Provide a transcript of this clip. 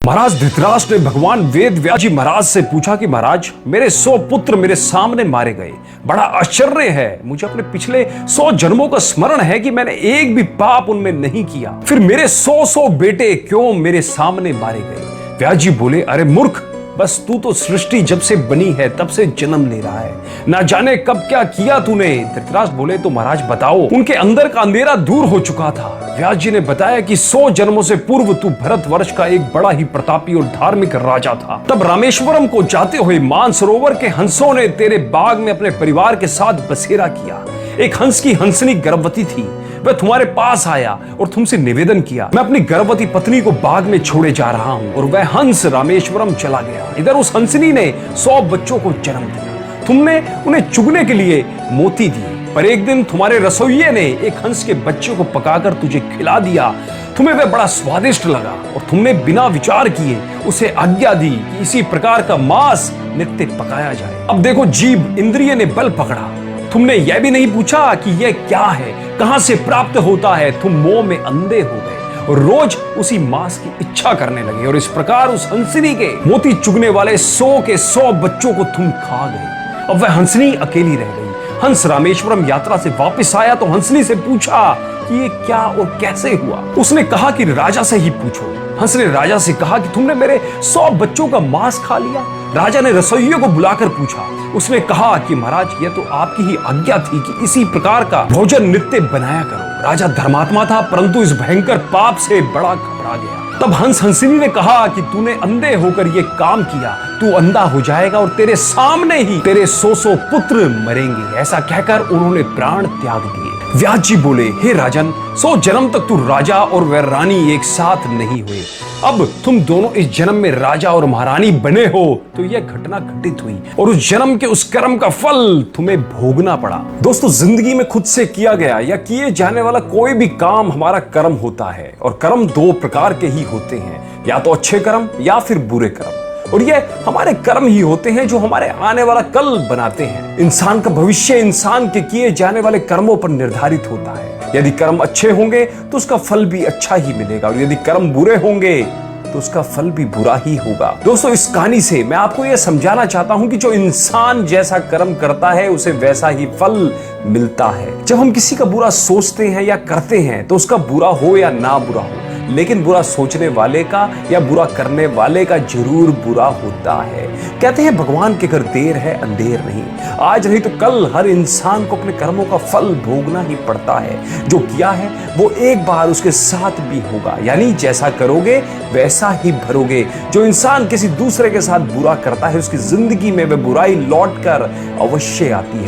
महाराज धृतराष्ट्र ने भगवान वेद व्यास जी महाराज से पूछा कि महाराज मेरे 100 पुत्र मेरे सामने मारे गए। बड़ा आश्चर्य है, मुझे अपने पिछले 100 जन्मों का स्मरण है कि मैंने एक भी पाप उनमें नहीं किया, फिर मेरे 100 बेटे क्यों मेरे सामने मारे गए। व्यास जी बोले, अरे मूर्ख, बस तू तो सृष्टि जब से बनी है तब से जन्म ले रहा है, ना जाने कब क्या किया तूने। धृतराष्ट्र बोले, तो महाराज बताओ। उनके अंदर का अंधेरा दूर हो चुका था। व्यास जी ने बताया कि 100 जन्मों से पूर्व तू भरतवर्ष का एक बड़ा ही प्रतापी और धार्मिक राजा था। तब रामेश्वरम को जाते हुए मानसरोवर के हंसों ने तेरे बाग में अपने परिवार के साथ बसेरा किया। एक हंस की हंसनी गर्भवती थी, वह तुम्हारे पास आया और तुमसे निवेदन किया, मैं अपनी गर्भवती पत्नी को बाग में छोड़े जा रहा हूं। और वह हंस रामेश्वरम चला गया। इधर उस हंसनी ने 100 बच्चों को जन्म दिया। तुमने उन्हें चुगने के लिए मोती दिए, पर एक दिन तुम्हारे रसोइये ने एक हंस के बच्चे को पकाकर तुझे खिला दिया। तुम्हें वह बड़ा स्वादिष्ट लगा और तुमने बिना विचार किए उसे आज्ञा दी कि इसी प्रकार का मांस नित्य पकाया जाए। अब देखो, जीभ इंद्रिय ने बल पकड़ा। तुमने यह भी नहीं पूछा कि यह क्या है, कहां से प्राप्त होता है। तुम मोह में अंधे हो गए और रोज उसी मांस की इच्छा करने लगे, और इस प्रकार उस हंसनी के मोती चुगने वाले 100 के 100 बच्चों को तुम खा गए। अब वह हंसनी अकेली रह गई। हंस रामेश्वरम यात्रा से वापस आया तो हंसनी से पूछा कि ये क्या और कैसे हुआ। उसने कहा कि राजा से ही पूछो। हंस ने राजा से कहा कि तुमने मेरे 100 बच्चों का मांस खा लिया। राजा ने रसोइये को बुलाकर पूछा। उसने कहा कि महाराज, यह तो आपकी ही आज्ञा थी कि इसी प्रकार का भोजन नित्य बनाया करो। राजा धर्मात्मा था, परंतु इस भयंकर पाप से बड़ा घबरा गया। तब हंस हंसनी ने कहा कि तूने अंधे होकर ये काम किया, तू अंधा हो जाएगा और तेरे सामने ही तेरे 100 पुत्र मरेंगे। ऐसा कहकर उन्होंने प्राण त्याग दिए। व्यास जी बोले, हे राजन, 100 जन्म तक तू राजा और वह रानी एक साथ नहीं हुए। अब तुम दोनों इस जन्म में राजा और महारानी बने हो तो यह घटना घटित हुई और उस जन्म के उस कर्म का फल तुम्हें भोगना पड़ा। दोस्तों, जिंदगी में खुद से किया गया या किए जाने वाला कोई भी काम हमारा कर्म होता है, और कर्म 2 प्रकार के ही होते हैं, या तो अच्छे कर्म या फिर बुरे कर्म। और ये हमारे कर्म ही होते हैं जो हमारे आने वाला कल बनाते हैं। इंसान का भविष्य इंसान के किए जाने वाले कर्मों पर निर्धारित होता है। यदि कर्म अच्छे होंगे तो उसका फल भी अच्छा ही मिलेगा, और यदि कर्म बुरे होंगे तो उसका फल भी बुरा ही होगा। दोस्तों, इस कहानी से मैं आपको यह समझाना चाहता हूं कि जो इंसान जैसा कर्म करता है उसे वैसा ही फल मिलता है। जब हम किसी का बुरा सोचते हैं या करते हैं तो उसका बुरा हो या ना बुरा हो, लेकिन बुरा सोचने वाले का या बुरा करने वाले का जरूर बुरा होता है। कहते हैं भगवान के घर देर है अंधेर नहीं, आज नहीं तो कल हर इंसान को अपने कर्मों का फल भोगना ही पड़ता है। जो किया है वो एक बार उसके साथ भी होगा, यानी जैसा करोगे वैसा ही भरोगे। जो इंसान किसी दूसरे के साथ बुरा करता है उसकी जिंदगी में वह बुराई लौट कर अवश्य आती है।